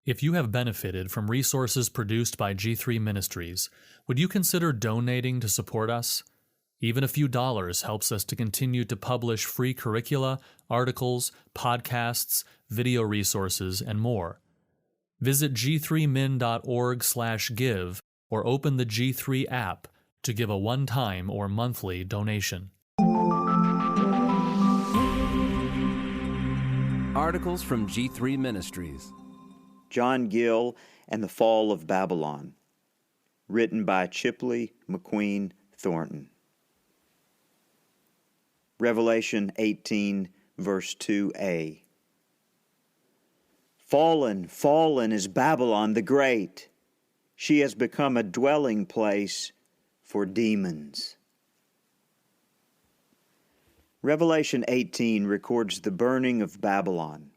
If you have benefited from resources produced by G3 Ministries, would you consider donating to support us? Even a few dollars helps us to continue to publish free curricula, articles, podcasts, video resources, and more. Visit g3min.org/give or open the G3 app to give a one-time or monthly donation. Articles from G3 Ministries. John Gill and the Fall of Babylon, written by Chipley McQueen Thornton. Revelation 18, verse 2a. Fallen, fallen is Babylon the Great. She has become a dwelling place for demons. Revelation 18 records the burning of Babylon.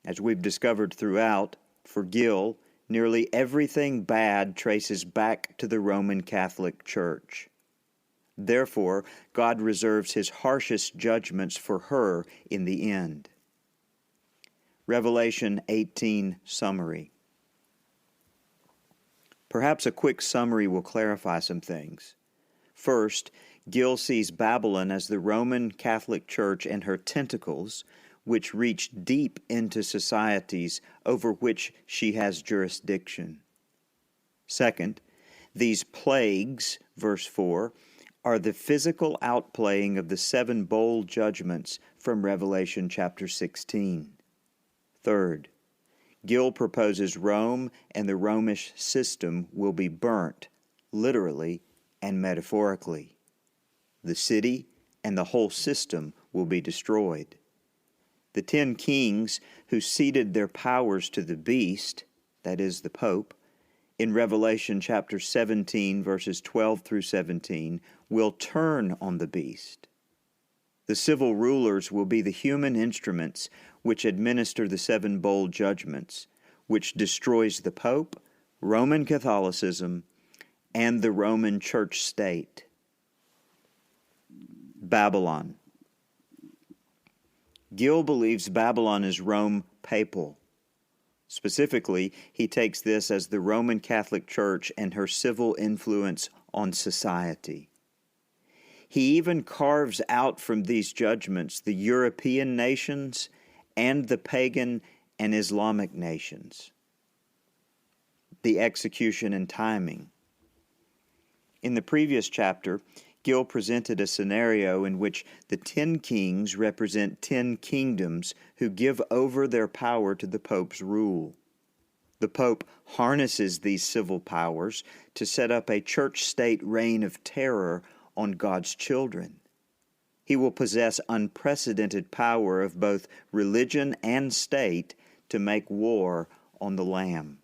As we've discovered throughout, for Gill, nearly everything bad traces back to the Roman Catholic Church. Therefore, God reserves His harshest judgments for her in the end. Revelation 18 summary. Perhaps a quick summary will clarify some things. First, Gill sees Babylon as the Roman Catholic Church and her tentacles, which reach deep into societies over which she has jurisdiction. Second, these plagues, verse 4, are the physical outplaying of the 7 bowl judgments from Revelation chapter 16. Third, Gill proposes Rome and the Romish system will be burnt, literally and metaphorically. The city and the whole system will be destroyed. The 10 kings who ceded their powers to the beast, that is the Pope, in Revelation chapter 17, verses 12 through 17, will turn on the beast. The civil rulers will be the human instruments which administer the 7 bowl judgments, which destroys the Pope, Roman Catholicism, and the Roman Church state. Babylon. Gill believes Babylon is Rome papal. Specifically, he takes this as the Roman Catholic Church and her civil influence on society. He even carves out from these judgments the European nations and the pagan and Islamic nations. The execution and timing. In the previous chapter, Gill presented a scenario in which the 10 kings represent 10 kingdoms who give over their power to the Pope's rule. The Pope harnesses these civil powers to set up a church-state reign of terror on God's children. He will possess unprecedented power of both religion and state to make war on the Lamb.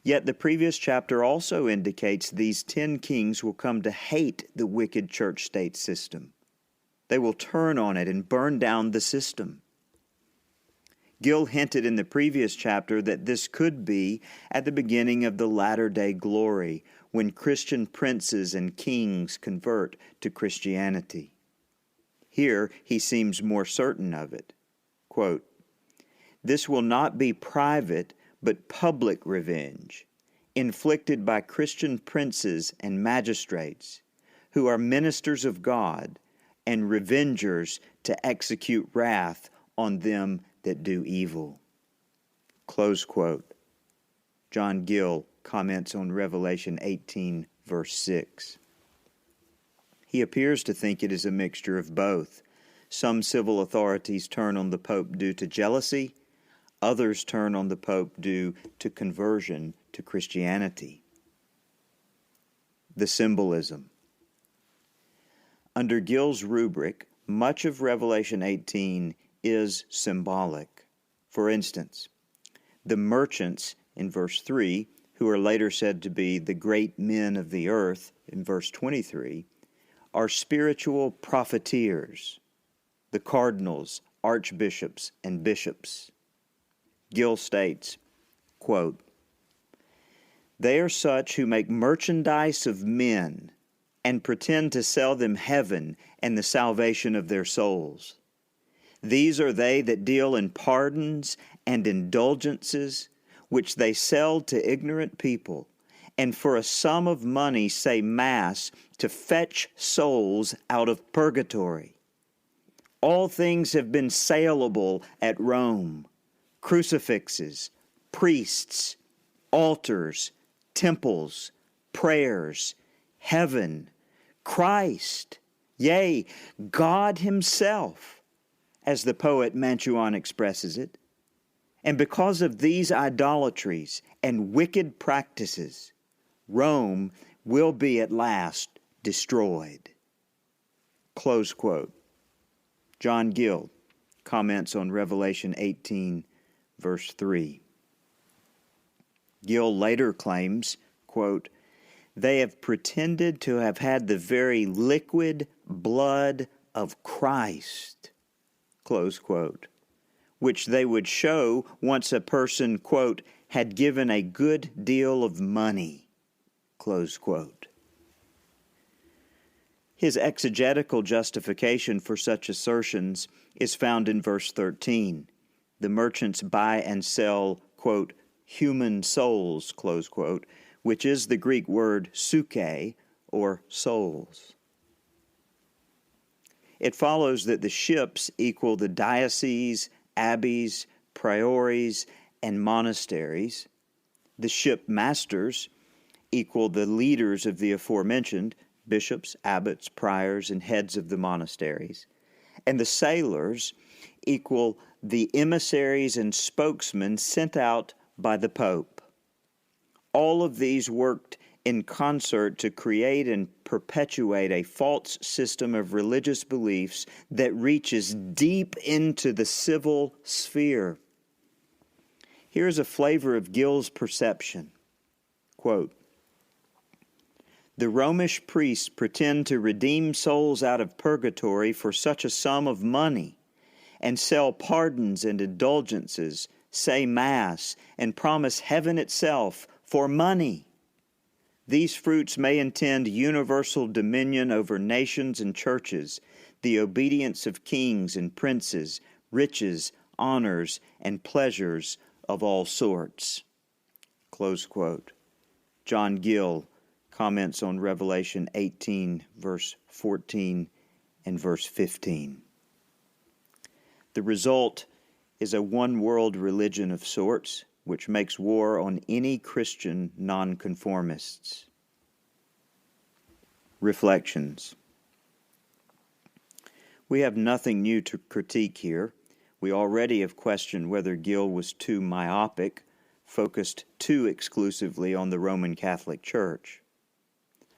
Yet the previous chapter also indicates these 10 kings will come to hate the wicked church-state system. They will turn on it and burn down the system. Gill hinted in the previous chapter that this could be at the beginning of the latter-day glory, when Christian princes and kings convert to Christianity. Here he seems more certain of it. Quote, "This will not be private, but public revenge, inflicted by Christian princes and magistrates, who are ministers of God and revengers to execute wrath on them that do evil." Close quote. John Gill comments on Revelation 18, verse 6. He appears to think it is a mixture of both. Some civil authorities turn on the Pope due to jealousy, others turn on the Pope due to conversion to Christianity. The symbolism. Under Gill's rubric, much of Revelation 18 is symbolic. For instance, the merchants in verse 3, who are later said to be the great men of the earth in verse 23, are spiritual profiteers, the cardinals, archbishops, and bishops. Gill states, quote, "They are such who make merchandise of men and pretend to sell them heaven and the salvation of their souls. These are they that deal in pardons and indulgences, which they sell to ignorant people, and for a sum of money say Mass to fetch souls out of purgatory. All things have been saleable at Rome: crucifixes, priests, altars, temples, prayers, heaven, Christ, yea, God himself, as the poet Mantuan expresses it. And because of these idolatries and wicked practices, Rome will be at last destroyed. Close quote. John Gill comments on Revelation 18, verse 3. Gill later claims, quote, "They have pretended to have had the very liquid blood of Christ," close quote, which they would show once a person, quote, "had given a good deal of money," close quote. His exegetical justification for such assertions is found in verse 13. The merchants buy and sell, quote, "human souls," close quote, which is the Greek word psyche, or souls. It follows that the ships equal the dioceses, abbeys, priories, and monasteries. The ship masters equal the leaders of the aforementioned bishops, abbots, priors, and heads of the monasteries. And the sailors equal the emissaries and spokesmen sent out by the Pope. All of these worked in concert to create and perpetuate a false system of religious beliefs that reaches deep into the civil sphere. Here's a flavor of Gill's perception. Quote, "The Romish priests pretend to redeem souls out of purgatory for such a sum of money, and sell pardons and indulgences, say Mass, and promise heaven itself for money. These fruits may intend universal dominion over nations and churches, the obedience of kings and princes, riches, honors, and pleasures of all sorts." Close quote. John Gill comments on Revelation 18, verse 14 and verse 15. The result is a one-world religion of sorts, which makes war on any Christian nonconformists. Reflections. We have nothing new to critique here. We already have questioned whether Gill was too myopic, focused too exclusively on the Roman Catholic Church.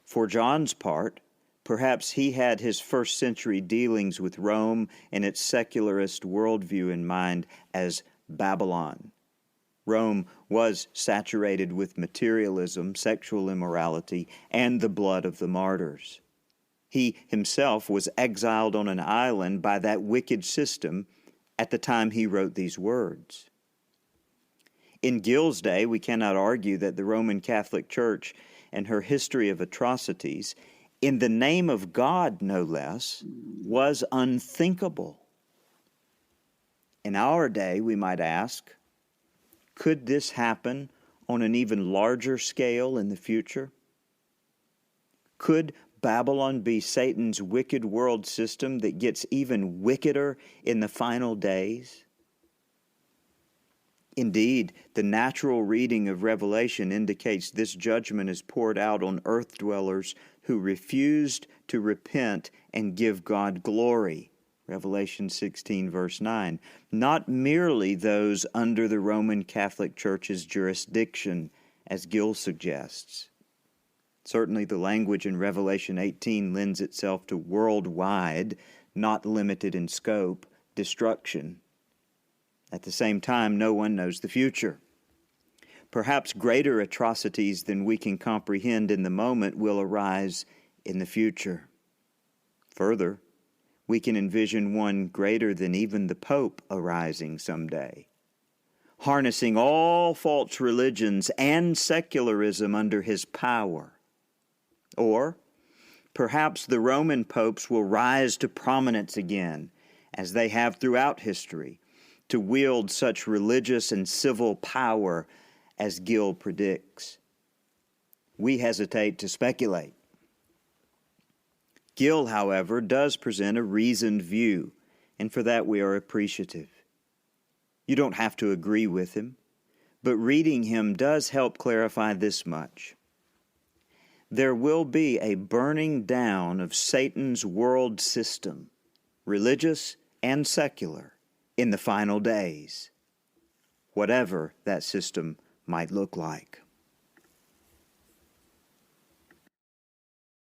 For John's part, perhaps he had his first-century dealings with Rome and its secularist worldview in mind as Babylon. Rome was saturated with materialism, sexual immorality, and the blood of the martyrs. He himself was exiled on an island by that wicked system at the time he wrote these words. In Gill's day, we cannot argue that the Roman Catholic Church and her history of atrocities, in the name of God no less, was unthinkable. In our day, we might ask, could this happen on an even larger scale in the future? Could Babylon be Satan's wicked world system that gets even wickeder in the final days? Indeed, the natural reading of Revelation indicates this judgment is poured out on earth dwellers who refused to repent and give God glory. Revelation 16, verse 9. Not merely those under the Roman Catholic Church's jurisdiction, as Gill suggests. Certainly the language in Revelation 18 lends itself to worldwide, not limited in scope, destruction. At the same time, no one knows the future. Perhaps greater atrocities than we can comprehend in the moment will arise in the future. Further, we can envision one greater than even the Pope arising someday, harnessing all false religions and secularism under his power. Or perhaps the Roman popes will rise to prominence again, as they have throughout history, to wield such religious and civil power as Gill predicts. We hesitate to speculate. Gill, however, does present a reasoned view, and for that we are appreciative. You don't have to agree with him, but reading him does help clarify this much. There will be a burning down of Satan's world system, religious and secular, in the final days, whatever that system might look like.